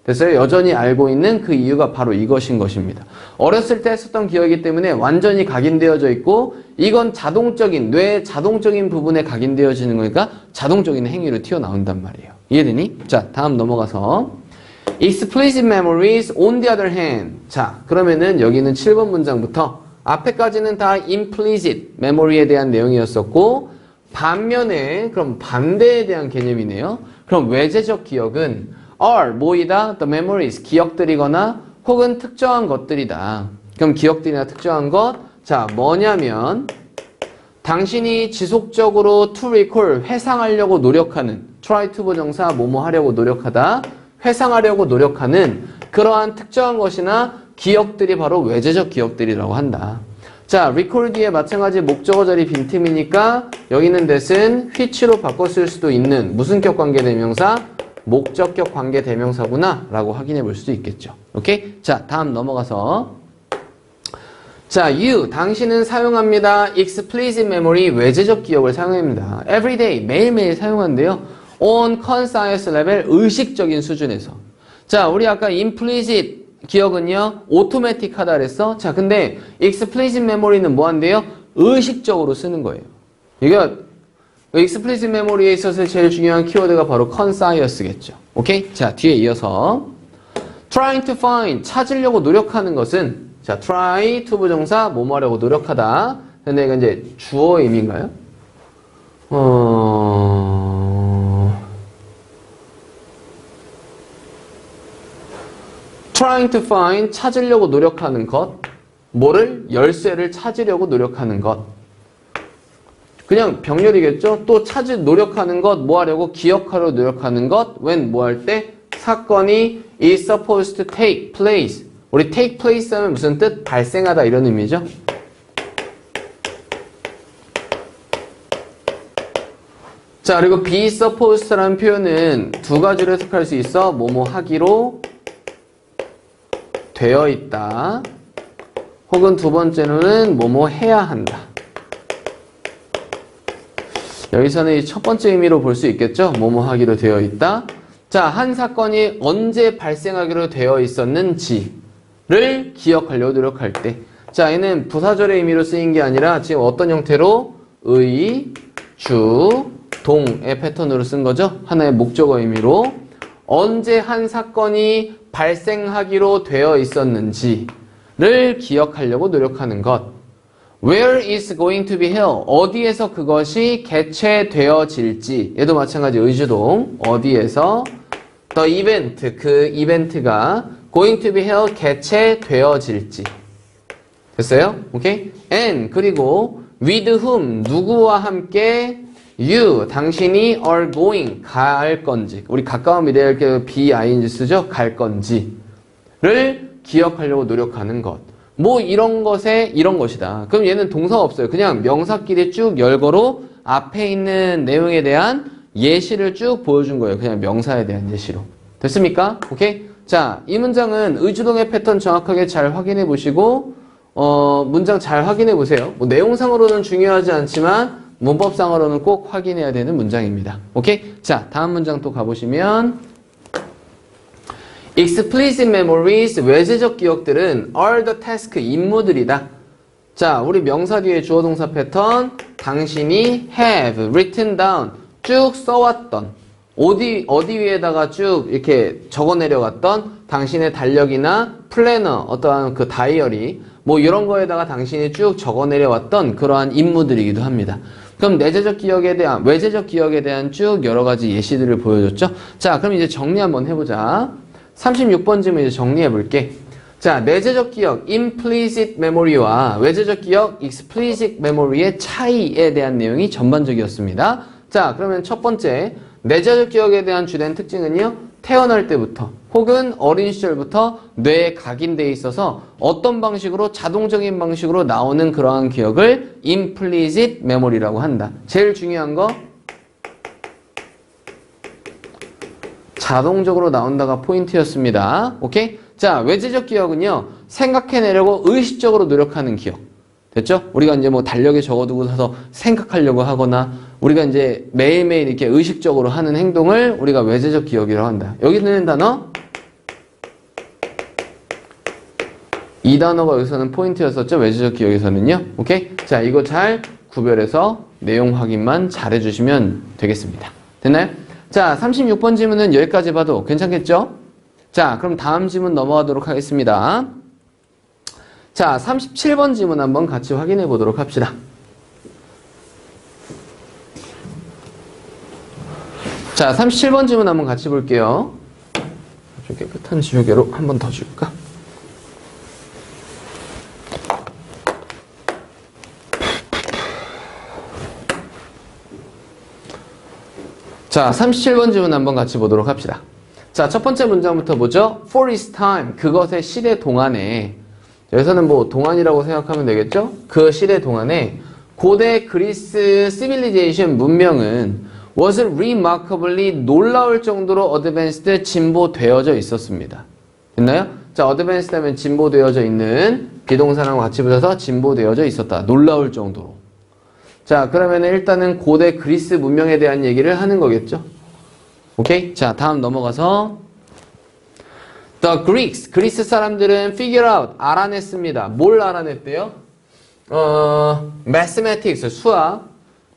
됐어요? 여전히 알고 있는 그 이유가 바로 이것인 것입니다. 어렸을 때 했었던 기억이기 때문에 완전히 각인되어져 있고 이건 자동적인, 뇌의 자동적인 부분에 각인되어지는 거니까 자동적인 행위로 튀어나온단 말이에요. 이해되니? 자, 다음 넘어가서 explicit memories on the other hand. 자, 그러면은 여기는 7번 문장부터 앞에까지는 다 implicit memory에 대한 내용이었었고 반면에 그럼 반대에 대한 개념이네요. 그럼 외재적 기억은 are 뭐이다? the memories 기억들이거나 혹은 특정한 것들이다. 그럼 기억들이나 특정한 것. 자, 뭐냐면 당신이 지속적으로 to recall 회상하려고 노력하는 try to 부정사 뭐뭐 하려고 노력하다. 회상하려고 노력하는 그러한 특정한 것이나 기억들이 바로 외재적 기억들이라고 한다. 자, recall 뒤에 마찬가지 목적어 자리 빈틈이니까 여기는 that은 which로 바꿔 쓸 수도 있는 무슨 격 관계 대명사? 목적격 관계 대명사구나 라고 확인해 볼 수도 있겠죠. 오케이? 자, 다음 넘어가서 자, you, 당신은 사용합니다. explicit memory, 외재적 기억을 사용합니다. everyday, 매일매일 사용한대요. on conscious level, 의식적인 수준에서. 자, 우리 아까 implicit 기억은요, automatic 하다 그랬어. 자, 근데 explicit memory는 뭐 한대요? 의식적으로 쓰는 거예요. 이게 explicit memory에 있어서 제일 중요한 키워드가 바로 concis겠죠. 오케이? 자, 뒤에 이어서 trying to find, 찾으려고 노력하는 것은 자, try, to 부정사, 뭐뭐 하려고 노력하다. 근데 이건 이제 주어 의미인가요? trying to find, 찾으려고 노력하는 것. 뭐를? 열쇠를 찾으려고 노력하는 것. 그냥 병렬이겠죠? 또 노력하는 것, 뭐 하려고? 기억하려고 노력하는 것. when, 뭐 할 때? 사건이 is supposed to take place. 우리 take place 하면 무슨 뜻? 발생하다 이런 의미죠? 자, 그리고 be supposed라는 표현은 두 가지로 해석할 수 있어. 뭐뭐 하기로 되어 있다. 혹은 두 번째로는 뭐뭐 해야 한다. 여기서는 이 첫 번째 의미로 볼 수 있겠죠? 뭐뭐 하기로 되어 있다. 자, 한 사건이 언제 발생하기로 되어 있었는지를 기억하려고 노력할 때. 자, 얘는 부사절의 의미로 쓰인 게 아니라 지금 어떤 형태로? 의, 주, 동의 패턴으로 쓴 거죠? 하나의 목적어 의미로. 언제 한 사건이 발생하기로 되어 있었는지를 기억하려고 노력하는 것. Where is going to be held? 어디에서 그것이 개최되어질지. 얘도 마찬가지 의주동. 어디에서 the event, 그 이벤트가 going to be held, 개최되어질지. 됐어요? 오케이? And, 그리고 with whom, 누구와 함께 you, 당신이 are going, 갈 건지. 우리 가까운 미래에 이렇게 be-ing 쓰죠? 갈 건지를 기억하려고 노력하는 것. 뭐 이런 것에 이런 것이다. 그럼 얘는 동사가 없어요. 그냥 명사끼리 쭉 열거로 앞에 있는 내용에 대한 예시를 쭉 보여준 거예요. 그냥 명사에 대한 예시로. 됐습니까? 오케이? 자, 이 문장은 의주동의 패턴 정확하게 잘 확인해 보시고 문장 잘 확인해 보세요. 뭐 내용상으로는 중요하지 않지만 문법상으로는 꼭 확인해야 되는 문장입니다. 오케이? 자, 다음 문장 또 가보시면 explicit memories, 외재적 기억들은 are the task, 임무들이다. 자, 우리 명사 뒤에 주어 동사 패턴 당신이 have written down, 쭉 써왔던 어디 위에다가 쭉 이렇게 적어 내려갔던 당신의 달력이나 플래너, 어떠한 그 다이어리 뭐 이런 거에다가 당신이 쭉 적어 내려왔던 그러한 임무들이기도 합니다. 그럼 외재적 기억에 대한 쭉 여러 가지 예시들을 보여줬죠. 자, 그럼 이제 정리 한번 해보자. 36번 질문 이제 정리해 볼게. 자, 내재적 기억, implicit memory와 외재적 기억, explicit memory의 차이에 대한 내용이 전반적이었습니다. 자, 그러면 첫 번째, 내재적 기억에 대한 주된 특징은요, 태어날 때부터 혹은 어린 시절부터 뇌에 각인되어 있어서 어떤 방식으로 자동적인 방식으로 나오는 그러한 기억을 implicit memory라고 한다. 제일 중요한 거 자동적으로 나온다가 포인트였습니다. 오케이? 자, 외재적 기억은요, 생각해내려고 의식적으로 노력하는 기억. 됐죠? 우리가 이제 뭐 달력에 적어두고 서서 생각하려고 하거나 우리가 이제 매일매일 이렇게 의식적으로 하는 행동을 우리가 외재적 기억이라고 한다. 여기 있는 단어 이 단어가 여기서는 포인트였었죠? 외재적 기억에서는요. 오케이? 자, 이거 잘 구별해서 내용 확인만 잘 해주시면 되겠습니다. 됐나요? 자, 36번 질문은 여기까지 봐도 괜찮겠죠? 자, 그럼 다음 질문 넘어가도록 하겠습니다. 자, 37번 질문 한번 같이 확인해 보도록 합시다. 자, 37번 질문 한번 같이 볼게요. 좀 깨끗한 지우개로 한번 더 줄까? 자, 37번 질문 한번 같이 보도록 합시다. 자, 첫 번째 문장부터 보죠. For its time, 그것의 시대 동안에, 여기서는 뭐 동안이라고 생각하면 되겠죠? 그 시대 동안에 고대 그리스 시빌리제이션 문명은 was remarkably 놀라울 정도로 advanced, 진보되어져 있었습니다. 됐나요? 자, advanced 하면 진보되어져 있는 비동사랑 같이 붙여서 진보되어져 있었다. 놀라울 정도로. 자, 그러면 일단은 고대 그리스 문명에 대한 얘기를 하는 거겠죠? 오케이? 자, 다음 넘어가서 The Greeks, 그리스 사람들은 figure out, 알아냈습니다. 뭘 알아냈대요? Mathematics, 수학,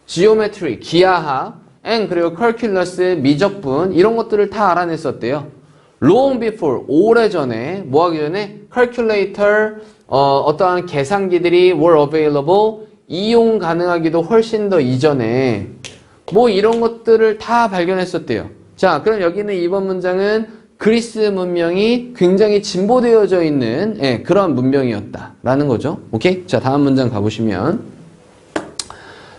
geometry, 기하학, and 그리고 calculus, 미적분 이런 것들을 다 알아냈었대요. long before, 오래전에 뭐 하기 전에 calculator, 어떠한 계산기들이 were available, 이용 가능하기도 훨씬 더 이전에 뭐 이런 것들을 다 발견했었대요. 자, 그럼 여기는 이번 문장은 그리스 문명이 굉장히 진보되어져 있는 그런 문명이었다라는 거죠. 오케이? 자, 다음 문장 가보시면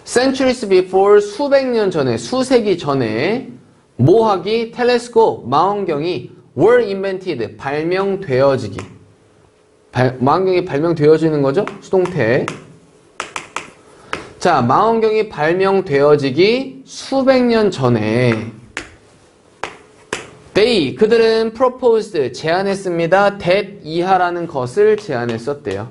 centuries before, 수백 년 전에, 수세기 전에 모하기, 텔레스코프, 망원경이 were invented, 발명되어지기. 망원경이 발명되어지는 거죠? 수동태. 자, 망원경이 발명되어지기 수백 년 전에 they, 그들은 proposed, 제안했습니다. that 이하라는 것을 제안했었대요.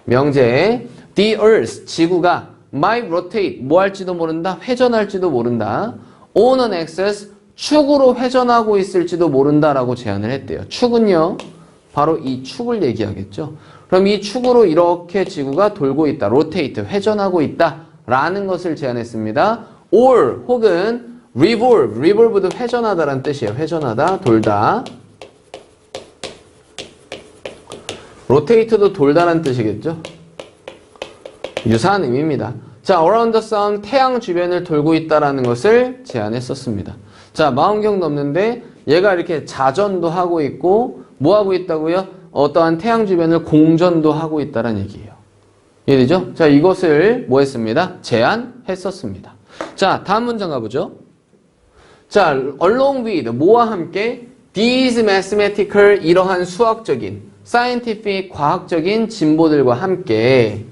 명제, the earth, 지구가 might rotate, 뭐 할지도 모른다, 회전할지도 모른다. on an axis, 축으로 회전하고 있을지도 모른다라고 제안을 했대요. 축은요, 바로 이 축을 얘기하겠죠. 그럼 이 축으로 이렇게 지구가 돌고 있다, rotate, 회전하고 있다 라는 것을 제안했습니다. or, 혹은 revolve, revolve도 회전하다라는 뜻이에요. 회전하다, 돌다. rotate도 돌다라는 뜻이겠죠. 유사한 의미입니다. 자, around the sun, 태양 주변을 돌고 있다라는 것을 제안했었습니다. 자, 망원경 넘는데 얘가 이렇게 자전도 하고 있고 뭐 하고 있다고요? 어떠한 태양 주변을 공전도 하고 있다라는 얘기예요. 이해되죠? 자, 이것을 뭐 했습니다? 제안했었습니다. 자, 다음 문장 가보죠. 자, along with, 뭐와 함께 these mathematical, 이러한 수학적인, scientific, 과학적인 진보들과 함께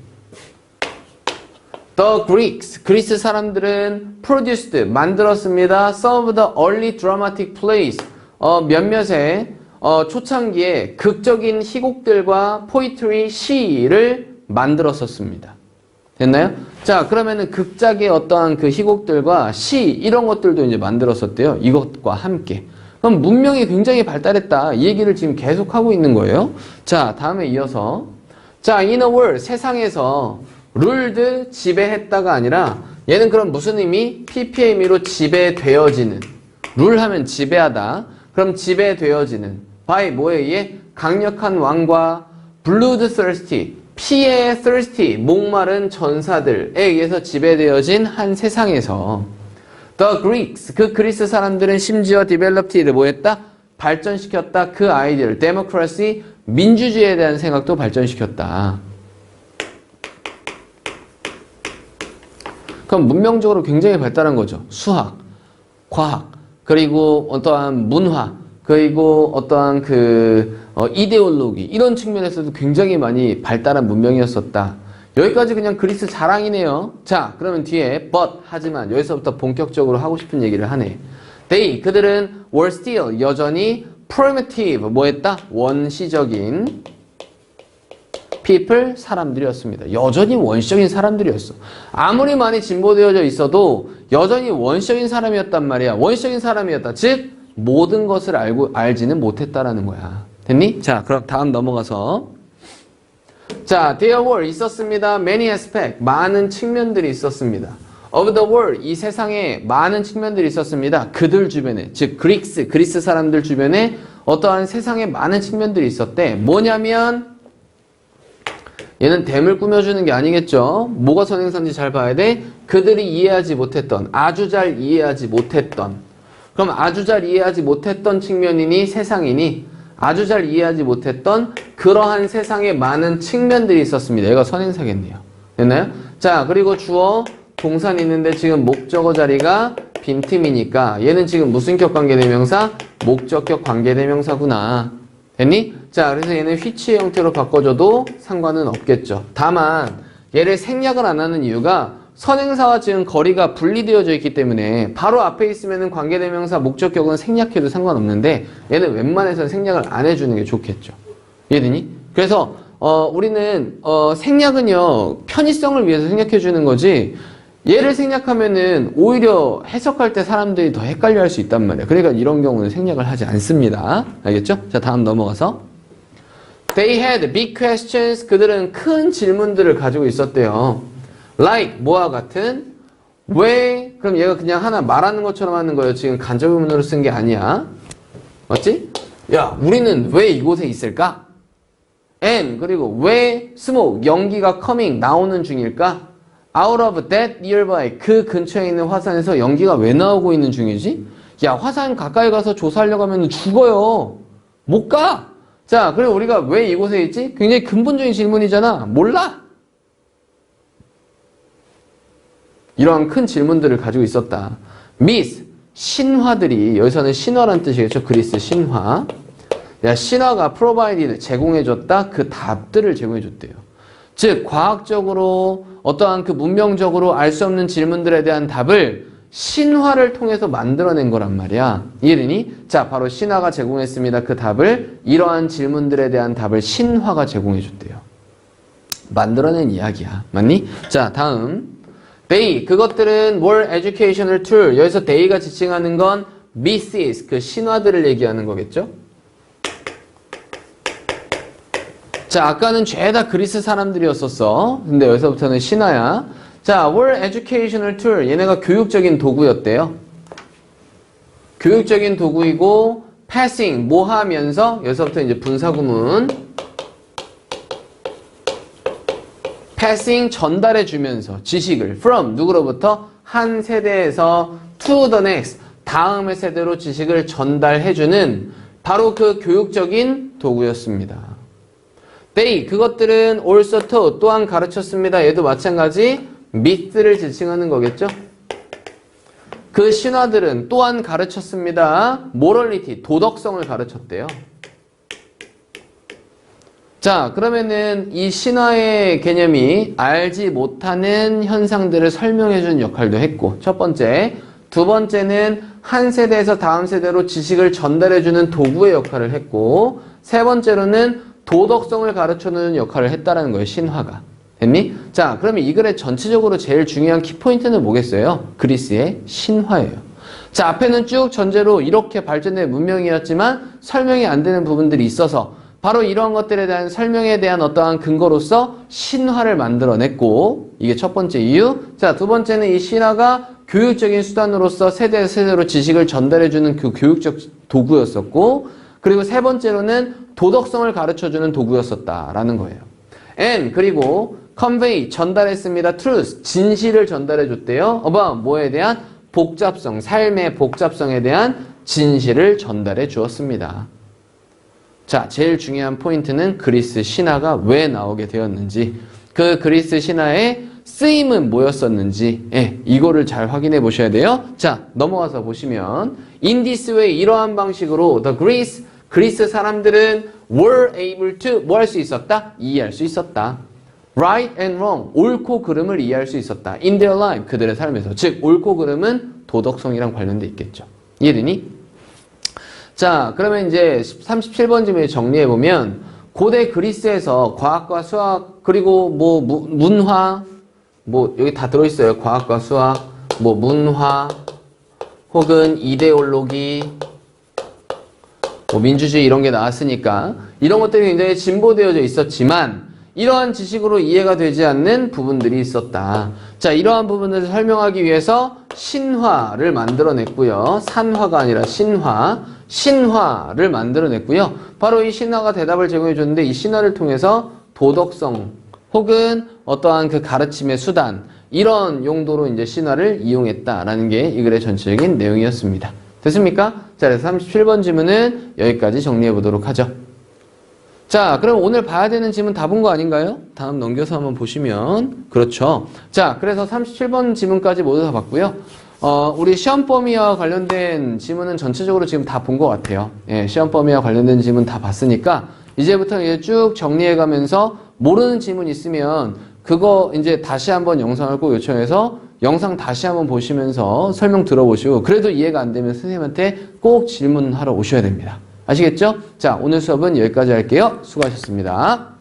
the Greeks, 그리스 사람들은 produced, 만들었습니다. some of the early dramatic plays, 몇몇의 초창기에 극적인 희곡들과 poetry, 시를 만들었었습니다. 됐나요? 자, 그러면은 극작의 어떠한 그 희곡들과 시 이런 것들도 이제 만들었었대요. 이것과 함께. 그럼 문명이 굉장히 발달했다. 이 얘기를 지금 계속 하고 있는 거예요. 자, 다음에 이어서 자, in a world, 세상에서 ruled, 지배했다가 아니라 얘는 그럼 무슨 의미? PPM으로 지배되어지는. 룰 하면 지배하다. 그럼 지배되어지는. by 뭐에 의해? 강력한 왕과 bloodthirsty, 피에 thirsty, 목마른 전사들에 의해서 지배되어진 한 세상에서 the Greeks, 그 그리스 사람들은 심지어 developed, 뭐 했다? 발전시켰다. 그 아이디어를 democracy, 민주주의에 대한 생각도 발전시켰다. 그럼 문명적으로 굉장히 발달한 거죠. 수학, 과학, 그리고 어떠한 문화, 그리고 어떠한 이데올로기 이런 측면에서도 굉장히 많이 발달한 문명이었었다. 여기까지 그냥 그리스 자랑이네요. 자, 그러면 뒤에 but, 하지만 여기서부터 본격적으로 하고 싶은 얘기를 하네. they, 그들은 were still, 여전히 primitive, 뭐 했다? 원시적인 people, 사람들이었습니다. 여전히 원시적인 사람들이었어. 아무리 많이 진보되어져 있어도 여전히 원시적인 사람이었단 말이야. 원시적인 사람이었다. 즉 모든 것을 알지는 못했다라는 거야. 됐니? 자, 그럼 다음 넘어가서 자, there were, 있었습니다. many aspects, 많은 측면들이 있었습니다. of the world, 이 세상에 많은 측면들이 있었습니다. 그들 주변에, 즉 그리스 사람들 주변에 어떠한 세상에 많은 측면들이 있었대. 뭐냐면 얘는 댐을 꾸며주는 게 아니겠죠. 뭐가 선행사인지 잘 봐야 돼. 그들이 이해하지 못했던, 아주 잘 이해하지 못했던. 그럼 아주 잘 이해하지 못했던 측면이니 세상이니 아주 잘 이해하지 못했던 그러한 세상에 많은 측면들이 있었습니다. 얘가 선행사겠네요. 됐나요? 자, 그리고 주어, 동사는 있는데 지금 목적어 자리가 빈틈이니까 얘는 지금 무슨 격 관계대명사? 목적격 관계대명사구나. 됐니? 자, 그래서 얘는 which의 형태로 바꿔줘도 상관은 없겠죠. 다만 얘를 생략을 안 하는 이유가 선행사와 지금 거리가 분리되어져 있기 때문에 바로 앞에 있으면 관계대명사 목적격은 생략해도 상관없는데 얘는 웬만해서는 생략을 안 해주는 게 좋겠죠. 이해되니? 그래서 우리는 생략은요 편의성을 위해서 생략해주는 거지 얘를 생략하면은 오히려 해석할 때 사람들이 더 헷갈려 할 수 있단 말이에요. 그러니까 이런 경우는 생략을 하지 않습니다. 알겠죠? 자, 다음 넘어가서 They had big questions. 그들은 큰 질문들을 가지고 있었대요. Like, 뭐와 같은 왜? 그럼 얘가 그냥 하나 말하는 것처럼 하는 거예요. 지금 간접의문으로 쓴 게 아니야. 맞지? 야, 우리는 왜 이곳에 있을까? And 그리고 왜 smoke 연기가 coming 나오는 중일까? Out of that nearby 그 근처에 있는 화산에서 연기가 왜 나오고 있는 중이지? 야, 화산 가까이 가서 조사하려고 하면 죽어요. 못 가. 자, 그리고 우리가 왜 이곳에 있지? 굉장히 근본적인 질문이잖아. 몰라. 이러한 큰 질문들을 가지고 있었다. myth, 신화들이, 여기서는 신화란 뜻이겠죠. 그리스 신화. 야, 신화가 provided, 제공해줬다. 그 답들을 제공해줬대요. 즉, 과학적으로 어떠한 그 문명적으로 알 수 없는 질문들에 대한 답을 신화를 통해서 만들어낸 거란 말이야. 이해되니? 자, 바로 신화가 제공했습니다. 그 답을, 이러한 질문들에 대한 답을 신화가 제공해줬대요. 만들어낸 이야기야. 맞니? 자, 다음. They, 그것들은 more educational tool. 여기서 they가 지칭하는 건 myths, 그 신화들을 얘기하는 거겠죠? 자, 아까는 죄다 그리스 사람들이었었어. 근데 여기서부터는 신화야. 자, were educational tool. 얘네가 교육적인 도구였대요. 교육적인 도구이고, passing, 뭐 하면서, 여기서부터 이제 분사구문. passing, 전달해주면서 지식을 from, 누구로부터? 한 세대에서 to the next, 다음의 세대로 지식을 전달해주는 바로 그 교육적인 도구였습니다. They, 그것들은 also taught, 또한 가르쳤습니다. 얘도 마찬가지 myth를 지칭하는 거겠죠? 그 신화들은 또한 가르쳤습니다. morality, 도덕성을 가르쳤대요. 자, 그러면은 이 신화의 개념이 알지 못하는 현상들을 설명해 주는 역할도 했고, 첫 번째. 두 번째는 한 세대에서 다음 세대로 지식을 전달해 주는 도구의 역할을 했고, 세 번째로는 도덕성을 가르쳐주는 역할을 했다라는 거예요, 신화가. 됐니? 자, 그러면 이 글의 전체적으로 제일 중요한 키포인트는 뭐겠어요? 그리스의 신화예요. 자, 앞에는 쭉 전제로 이렇게 발전된 문명이었지만 설명이 안 되는 부분들이 있어서 바로 이러한 것들에 대한 설명에 대한 어떠한 근거로서 신화를 만들어냈고, 이게 첫 번째 이유. 자, 두 번째는 이 신화가 교육적인 수단으로서 세대 세대로 지식을 전달해주는 그 교육적 도구였었고, 그리고 세 번째로는 도덕성을 가르쳐주는 도구였었다라는 거예요. And 그리고 convey, 전달했습니다. truth, 진실을 전달해줬대요. about, 뭐에 대한? 복잡성, 삶의 복잡성에 대한 진실을 전달해 주었습니다. 자, 제일 중요한 포인트는 그리스 신화가 왜 나오게 되었는지, 그 그리스 신화의 쓰임은 뭐였었는지, 이거를 잘 확인해 보셔야 돼요. 자, 넘어가서 보시면 in this way, 이러한 방식으로 the Greece, 그리스 사람들은 were able to 뭐 할 수 있었다? 이해할 수 있었다. right and wrong, 옳고 그름을 이해할 수 있었다. in their life, 그들의 삶에서. 즉, 옳고 그름은 도덕성이랑 관련돼 있겠죠. 이해되니? 자, 그러면 이제 37번쯤에 정리해보면 고대 그리스에서 과학과 수학, 그리고 뭐 문화, 뭐 여기 다 들어있어요. 과학과 수학, 뭐 문화, 혹은 이데올로기, 뭐 민주주의 이런 게 나왔으니까 이런 것들이 굉장히 진보되어져 있었지만 이러한 지식으로 이해가 되지 않는 부분들이 있었다. 자, 이러한 부분을 설명하기 위해서 신화를 만들어냈고요. 산화가 아니라 신화를 만들어냈고요. 바로 이 신화가 대답을 제공해 줬는데 이 신화를 통해서 도덕성 혹은 어떠한 그 가르침의 수단, 이런 용도로 이제 신화를 이용했다라는 게 이 글의 전체적인 내용이었습니다. 됐습니까? 자, 그래서 37번 지문은 여기까지 정리해 보도록 하죠. 자, 그럼 오늘 봐야 되는 지문 다 본 거 아닌가요? 다음 넘겨서 한번 보시면. 그렇죠. 자, 그래서 37번 지문까지 모두 다 봤고요. 우리 시험 범위와 관련된 지문은 전체적으로 지금 다 본 것 같아요. 예, 시험 범위와 관련된 지문 다 봤으니까 이제부터 이제 쭉 정리해 가면서 모르는 지문 있으면 그거 이제 다시 한번 영상을 꼭 요청해서 영상 다시 한번 보시면서 설명 들어보시고, 그래도 이해가 안 되면 선생님한테 꼭 질문하러 오셔야 됩니다. 아시겠죠? 자, 오늘 수업은 여기까지 할게요. 수고하셨습니다.